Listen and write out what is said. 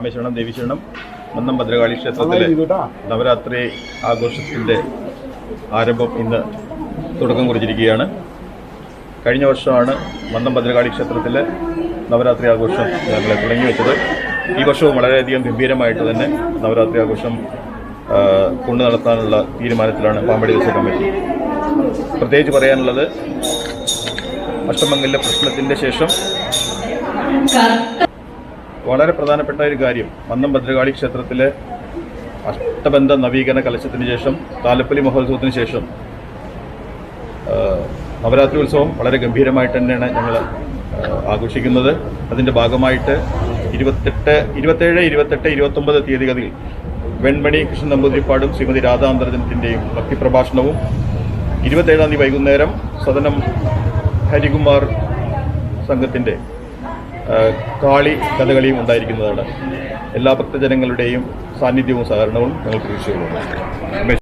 രാമേശ്വരം ദേവീശരണം മന്നം ഭദ്രകാളി ക്ഷേത്രത്തിലെ നവരാത്രി ആഘോഷത്തിൻ്റെ ആരംഭം ഇന്ന് തുടക്കം കുറിച്ചിരിക്കുകയാണ്. കഴിഞ്ഞ വർഷമാണ് മന്നം ഭദ്രകാളി ക്ഷേത്രത്തിലെ നവരാത്രി ആഘോഷം ഞങ്ങൾ തുടങ്ങി വെച്ചത്. ഈ വർഷവും വളരെയധികം ഗംഭീരമായിട്ട് തന്നെ നവരാത്രി ആഘോഷം കൊണ്ടു നടത്താനുള്ള തീരുമാനത്തിലാണ് പാമ്പടി ദേശ കമ്മിറ്റി. പ്രത്യേകിച്ച് പറയാനുള്ളത്, അഷ്ടമംഗല്യ പ്രശ്നത്തിൻ്റെ ശേഷം വളരെ പ്രധാനപ്പെട്ട ഒരു കാര്യം, മന്നം ഭദ്രകാളി ക്ഷേത്രത്തിലെ അഷ്ടബന്ധ നവീകരണ കലശത്തിന് ശേഷം താലപ്പൊലി മഹോത്സവത്തിന് ശേഷം നവരാത്രി ഉത്സവം വളരെ ഗംഭീരമായിട്ട് തന്നെയാണ് ഞങ്ങൾ ആഘോഷിക്കുന്നത്. അതിൻ്റെ ഭാഗമായിട്ട് 27, 28, 29 തീയതികളിൽ വെൺമണി കൃഷ്ണൻ നമ്പൂതിരിപ്പാടും ശ്രീമതി രാധാന്തർജനത്തിൻ്റെയും ഭക്തിപ്രഭാഷണവും, 27-ാം തീയതി വൈകുന്നേരം സദനം ഹരികുമാർ സംഘത്തിൻ്റെ കാളി കഥകളിയും ഉണ്ടായിരിക്കുന്നതാണ്. എല്ലാ ഭക്തജനങ്ങളുടെയും സാന്നിധ്യവും സഹകരണവും ഞങ്ങൾ പ്രതീക്ഷിക്കുന്നു.